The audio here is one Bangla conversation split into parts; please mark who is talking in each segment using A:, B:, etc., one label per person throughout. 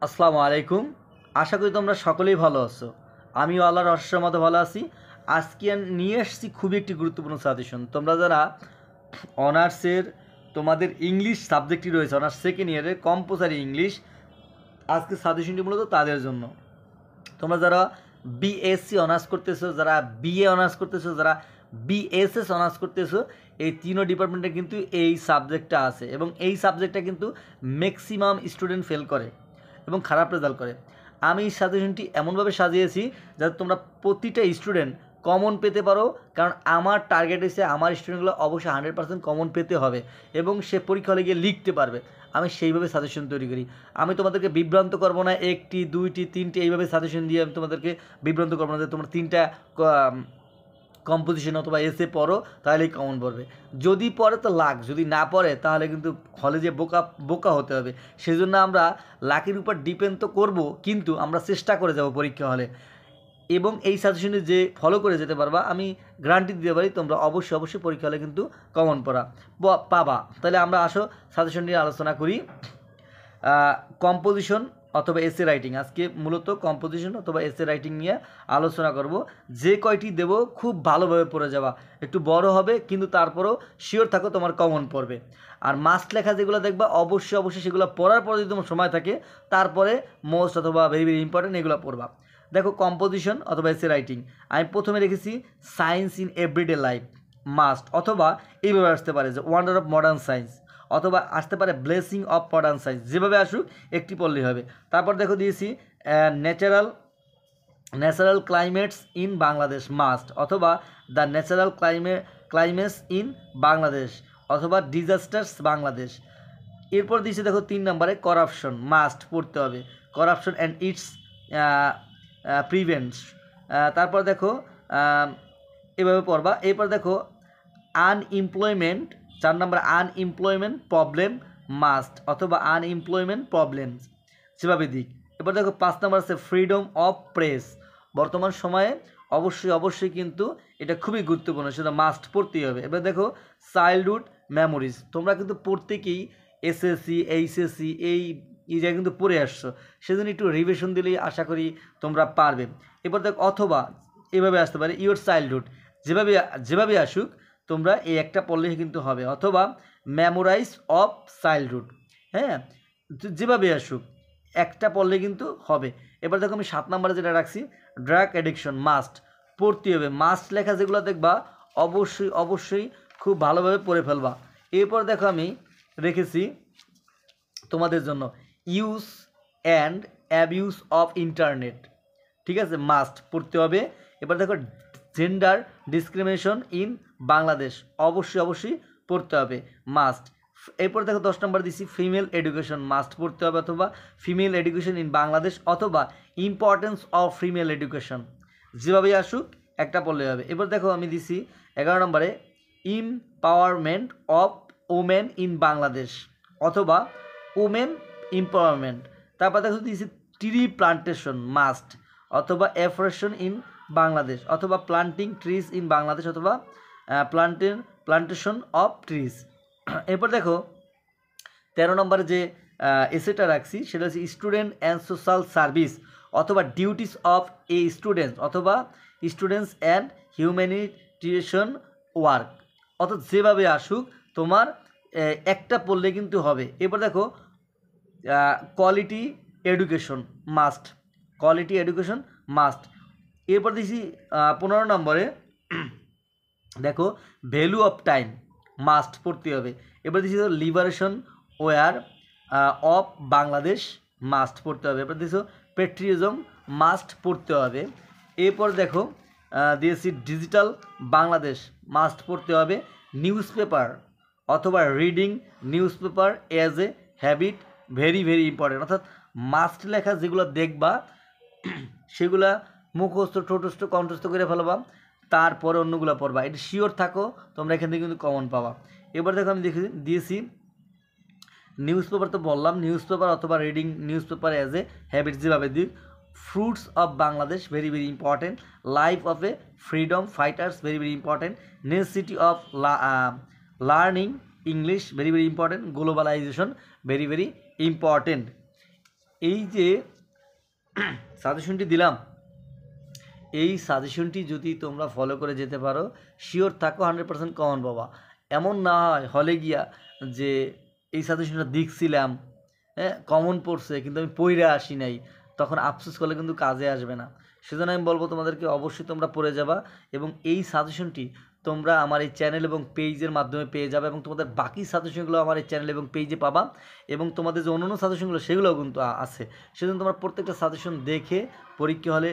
A: আসসালামু আলাইকুম। আশা করি তোমরা সকলেই ভালো আছো। আমিও আল্লাহর অশেষ মতো ভালো আছি। আজকে নিয়ে এসেছি খুবই একটি গুরুত্বপূর্ণ সাজেশন। তোমরা যারা অনার্সের তোমাদের ইংলিশ সাবজেক্টটি রয়েছে, অনার্স সেকেন্ড ইয়ারের কম্পালসারি ইংলিশ, আজকে সাজেশনটি মূলত তাদের জন্য। তোমরা যারা বিএসসি অনার্স করতেছো, যারা বিএ অনার্স করতেছো, যারা বিএসএস অনার্স করতেছো, এই তিনও ডিপার্টমেন্টে কিন্তু এই সাবজেক্টটা আছে এবং এই সাবজেক্টটা কিন্তু ম্যাক্সিমাম স্টুডেন্ট ফেল করে এবং খারাপ রেজাল্ট করে। আমি এই সাজেশনটি এমনভাবে সাজিয়েছি যাতে তোমরা প্রতিটা স্টুডেন্ট কমন পেতে পারো, কারণ আমার টার্গেট হচ্ছে আমার স্টুডেন্টগুলো অবশ্যই 100% কমন পেতে হবে এবং সে পরীক্ষা হলে গিয়ে লিখতে পারবে। আমি সেইভাবে সাজেশন তৈরি করি। আমি তোমাদেরকে বিভ্রান্ত করবো না, একটি দুইটি তিনটি এইভাবে সাজেশন দিয়ে আমি তোমাদেরকে বিভ্রান্ত করবো না যে তোমরা তিনটা কম্পোজিশন অথবা এসে পড়ো তাহলেই কমন পড়বে। যদি পড়ে তো লাক, যদি না পড়ে তাহলে কিন্তু হলে যে বোকা বোকা হতে হবে। সেই জন্য আমরা লাকের উপর ডিপেন্ড তো করবো, কিন্তু আমরা চেষ্টা করে যাব পরীক্ষা হলে। এবং এই সাজেশনে যে ফলো করে যেতে পারবা, আমি গ্যারান্টি দিতে পারি তোমরা অবশ্যই পরীক্ষা হলে কিন্তু কমন পড়া পাবা। তাহলে আমরা আসো সাজেশন নিয়ে আলোচনা করি। কম্পোজিশন অথবা এসে রাইটিং, আজকে মূলত কম্পোজিশন অথবা এসে রাইটিং নিয়ে আলোচনা করব। যে কয়টি দেব খুব ভালোভাবে পড়ে যাওয়া, একটু বড় হবে কিন্তু তারপরেও শিওর থাকো তোমার কমন পড়বে। আর মাস্ট লেখা যেগুলো দেখবা অবশ্যই সেগুলো পড়ার পরে যদি তোমার সময় থাকে তারপরে মোস্ট অথবা ভেরি ভেরি ইম্পর্টেন্ট এগুলো পড়বা। দেখো কম্পোজিশন অথবা এসে রাইটিং, আমি প্রথমে রেখেছি science in everyday life must, অথবা এইভাবে আসতে পারে যে ওয়ান্ডার অফ মডার্ন সায়েন্স, অথবা আসতে পারে ব্লেসিং অফ মডার্ন সায়েন্স, যেভাবে আসুক একটি পড়লেই হবে। তারপর দেখো দিয়েছি natural climates in Bangladesh must, অথবা the natural climates in Bangladesh, অথবা ডিজাস্টার্স বাংলাদেশ। এরপর দিয়েছি দেখো 3 নম্বরে করাপশন মাস্ট পড়তে হবে, করাপশন অ্যান্ড ইটস প্রিভেন্টস। তারপর দেখো এভাবে পড়বা। এরপর দেখো আনএমপ্লয়মেন্ট, 4 নম্বর আনএমপ্লয়মেন্ট প্রবলেম মাস্ট, অথবা আনএমপ্লয়মেন্ট প্রবলেমস, যেভাবে দিক। এবার দেখো 5 নম্বর আছে ফ্রিডম অফ প্রেস। বর্তমান সময়ে অবশ্যই কিন্তু এটা খুবই গুরুত্বপূর্ণ, সেটা মাস্ট পড়তেই হবে। এবার দেখো চাইল্ডহুড মেমোরিজ, তোমরা কিন্তু প্রত্যেকেই এসএসসি এইচএসসি এই জায়গায় কিন্তু পড়ে আসছো, সেজন্য একটু রিভিশন দিলেই আশা করি তোমরা পারবে। এবার দেখো অথবা এভাবে আসতে পারে ইওর চাইল্ডহুড, যেভাবে আসুক তোমরা এই একটা পড়লেই কিন্তু হবে, অথবা মেমোরাইজ অফ চাইল্ডহুড। হ্যাঁ, যেভাবে আসুক একটা পড়লে কিন্তু হবে। এবার দেখো আমি 7 নম্বরে যেটা রাখছি ড্রাগ অ্যাডিকশন মাস্ট পড়তে হবে। মাস্ট লেখা যেগুলো দেখবা অবশ্যই খুব ভালোভাবে পড়ে ফেলবা। এরপর দেখো আমি রেখেছি তোমাদের জন্য use and abuse of internet, ঠিক আছে, মাস্ট পড়তে হবে। এবার দেখো জেন্ডার ডিসক্রিমিনেশন ইন বাংলাদেশ, অবশ্যই পড়তে হবে, মাস্ট। এরপর দেখো 10 নম্বর দিছি ফিমেল এডুকেশন মাস্ট পড়তে হবে, অথবা ফিমেল এডুকেশন ইন বাংলাদেশ, অথবা ইম্পর্টেন্স অফ ফিমেল এডুকেশন, যেভাবেই আসুক একটা পড়লে হবে। এবার দেখো আমি দিছি 11 নম্বরে empowerment of women in Bangladesh, অথবা ওমেন এম্পাওয়ারমেন্ট। তারপর দেখো দিয়েছি ট্রি প্লান্টেশন মাস্ট, অথবা এফরেশন ইন বাংলাদেশ, অথবা প্লান্টিং ট্রিজ ইন বাংলাদেশ, অথবা প্লান্টেশন অফ ট্রিজ। এরপর দেখো 13 নম্বরে যে এসেটা রাখছি সেটা হচ্ছে স্টুডেন্ট অ্যান্ড সোশ্যাল সার্ভিস, অথবা ডিউটিস অফ এ স্টুডেন্টস, অথবা স্টুডেন্টস অ্যান্ড হিউম্যানিটেশন ওয়ার্ক, অর্থাৎ যেভাবে আসুক তোমার একটা পড়লে কিন্তু হবে। এরপর দেখো quality education must, quality education must. এরপর দিয়েছি 15 নম্বরে দেখো ভ্যালু অফ টাইম মাস্ট পড়তে হবে। এবার দিয়েছি liberation war of Bangladesh must পড়তে হবে। এবার দিয়েছো পেট্রিয়জম মাস্ট পড়তে হবে। এরপর দেখো দিয়েছি ডিজিটাল বাংলাদেশ মাস্ট পড়তে হবে। নিউজ পেপার অথবা reading newspaper as a habit very very important, অর্থাৎ মাস্ট লেখা যেগুলো দেখবা সেগুলা মুখস্থ ঠোঁটস্থ কণ্ঠস্থ করে ফেলবা, তারপরে অন্যগুলো পড়বা, এটা শিওর থাকো তোমরা এখান থেকে কিন্তু কমন পাবা। এবার দেখো আমি দিয়েছি নিউজ পেপার, তো বললাম নিউজ পেপার অথবা reading newspaper as a habit, যেভাবে দিই। Fruits of Bangladesh very very important, life of a freedom fighters very very important, necessity of learning English very very important, globalization very very important. এই যে সাজেশনটি দিলাম, এই সাজেশনটি যদি তোমরা ফলো করে যেতে পারো, শিওর থাকো 100% কমন পাবা। এমন না হয় হলে গিয়া যে এই সাজেশনটা দেখছিলাম, হ্যাঁ কমন পড়ছে কিন্তু আমি পড়ে আসি নাই, তখন আফসোস করলে কিন্তু কাজে আসবে না। সেজন্য আমি বলবো তোমাদেরকে অবশ্যই তোমরা পড়ে যাবা, এবং এই সাজেশনটি তোমরা আমার এই চ্যানেল এবং পেজের মাধ্যমে পেয়ে যাবে, এবং তোমাদের বাকি সাজেশনগুলো আমার এই চ্যানেল এবং পেজে পাবা, এবং তোমাদের যে অন্যান্য সাজেশনগুলো সেগুলোও কিন্তু আছে। সেজন্য তোমরা প্রত্যেকটা সাজেশন দেখে পরীক্ষা হলে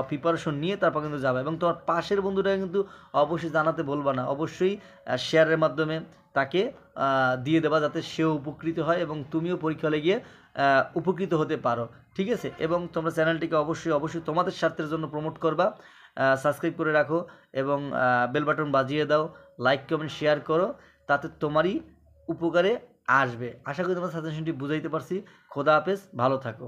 A: প্রিপারেশন নিয়ে তারপর কিন্তু যাবে, এবং তোমার পাশের বন্ধুটাকে কিন্তু অবশ্যই জানাতে বলবা না, অবশ্যই শেয়ারের মাধ্যমে তাকে দিয়ে দেবা, যাতে সেও উপকৃত হয় এবং তুমিও পরীক্ষা হলে গিয়ে উপকৃত হতে পারো। ঠিক আছে, এবং তোমরা চ্যানেলটিকে অবশ্যই তোমাদের স্বার্থের জন্য প্রমোট করবা, সাবস্ক্রাইব করে রাখো এবং বেল বাটন বাজিয়ে দাও, লাইক কমেন্ট শেয়ার করো, তাতে তোমারই উপকারে আসবে। আশা করি তোমার সাজেশনটি বুঝাইতে পারছি। খোদা হাফেজ, ভালো থাকো।